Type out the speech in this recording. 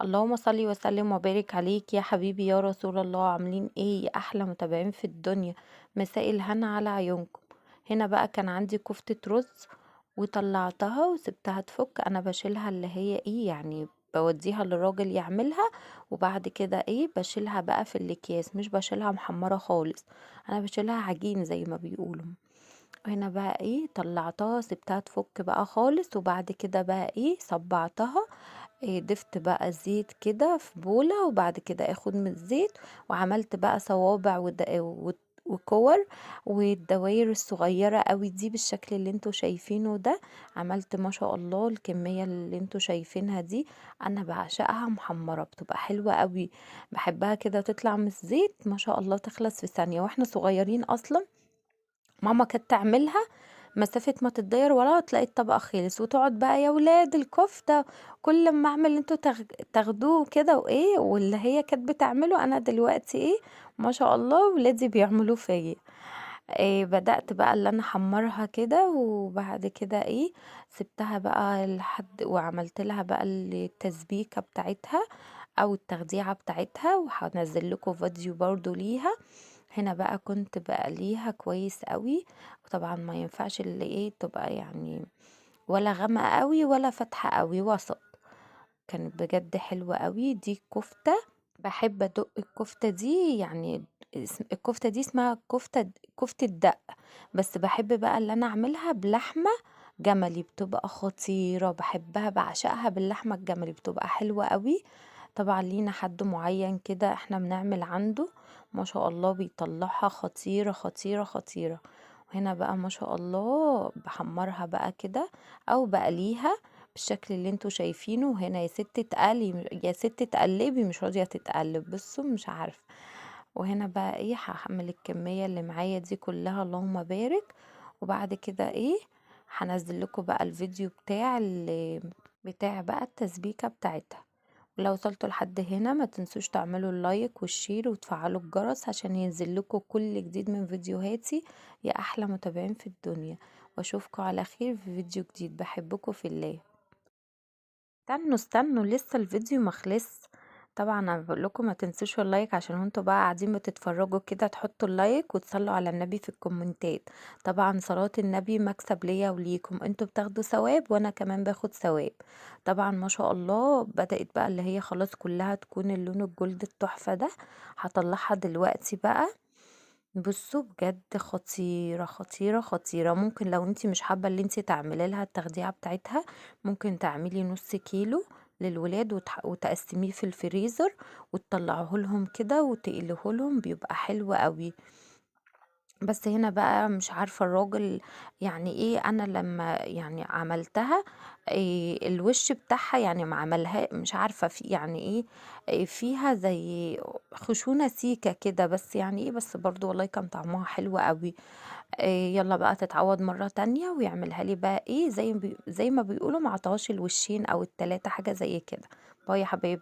اللهم صل وسلم وبارك عليك يا حبيبي يا رسول الله. عاملين ايه يا احلى متابعين في الدنيا؟ مساء الهنا على عيونكم. هنا بقى كان عندي كفتة رز وطلعتها وسبتها تفك. انا بشيلها اللي هي ايه يعني، بوديها للراجل يعملها، وبعد كده ايه بشيلها بقى في الاكياس، مش بشيلها محمرة خالص، انا بشيلها عجين زي ما بيقولوا. هنا بقى ايه طلعتها سبتها تفك بقى خالص، وبعد كده بقى ايه صبعتها. إيه ضفت بقى زيت كده في بولة، وبعد كده اخد من الزيت، وعملت بقى صوابع وكور والدواير الصغيرة قوي دي بالشكل اللي انتوا شايفينه ده. عملت ما شاء الله الكمية اللي انتوا شايفينها دي. انا بعشقها محمرة، بتبقى حلوة قوي، بحبها كده تطلع من الزيت ما شاء الله تخلص في ثانية. واحنا صغيرين اصلا ماما كانت تعملها، مسافة ما تتضير وراها تلاقي الطبق خلص، وتقعد بقى يا ولاد الكفتة. كل ما اعمل انتوا تاخدوه كده وايه، واللي هي كانت بتعمله انا دلوقتي ايه ما شاء الله ولادي بيعملوه فيا. إيه بدأت بقى اللي انا احمرها كده، وبعد كده ايه سبتها بقى لحد وعملت لها بقى التسبيكة بتاعتها او التخديعة بتاعتها، وهنزل لكم فيديو برضو ليها. هنا بقى كنت بقليها كويس قوي، وطبعا ما ينفعش اللي ايه تبقى يعني ولا غامقة قوي ولا فاتحة قوي، وسط. كانت بجد حلوة قوي دي كفتة. بحب ادق الكفتة دي يعني، الكفتة دي اسمها كفتة دق. بس بحب بقى اللي انا اعملها بلحمة جملي، بتبقى خطيرة، بحبها بعشقها باللحمة الجملي، بتبقى حلوة قوي. طبعا لينا حد معين كده احنا بنعمل عنده، ما شاء الله بيطلعها خطيرة خطيرة خطيرة. وهنا بقى ما شاء الله بحمرها بقى كده او بقليها بالشكل اللي انتوا شايفينه. هنا يا ست تقلي يا ست تقلبي، مش راضية تتقلب، بصوا مش عارفة. وهنا بقى ايه هحمل الكمية اللي معايا دي كلها، اللهم بارك. وبعد كده ايه هنزل لكم بقى الفيديو بتاع بقى التسبيكة بتاعتها. ولو وصلتوا لحد هنا ما تنسوش تعملوا اللايك والشير وتفعلوا الجرس عشان ينزل لكم كل جديد من فيديوهاتي يا احلى متابعين في الدنيا. واشوفكم على خير في فيديو جديد، بحبكم في الله. استنوا لسه الفيديو مخلص. طبعا انا بقول لكم ما تنسوش اللايك، عشان انتوا بقى قاعدين بتتفرجوا كده تحطوا اللايك وتصلوا على النبي في الكومنتات. طبعا صلاة النبي مكسب ليا وليكم، انتوا بتاخدوا ثواب وانا كمان باخد ثواب. طبعا ما شاء الله بدأت بقى اللي هي خلاص كلها تكون اللون الجلد التحفة ده. هطلعها دلوقتي بقى. بصوا بجد خطيرة خطيرة خطيرة. ممكن لو انتي مش حابة اللي انتي تعملي لها التخديعة بتاعتها، ممكن تعملي نص كيلو للولاد وتقسميه في الفريزر وتطلعوه لهم كده وتقليه لهم، بيبقى حلو قوي. بس هنا بقى مش عارفة الراجل يعني ايه، انا لما يعني عملتها إيه الوش بتاعها يعني ما عملها، مش عارفة في يعني ايه، إيه فيها زي خشونة سيكة كده، بس يعني ايه بس برضو والله كان طعمها حلو قوي. إيه يلا بقى تتعوض مرة تانية ويعملها لي بقى ايه زي ما بيقولوا معطاش الوشين او التلاتة حاجة زي كده. باي يا حبايبي.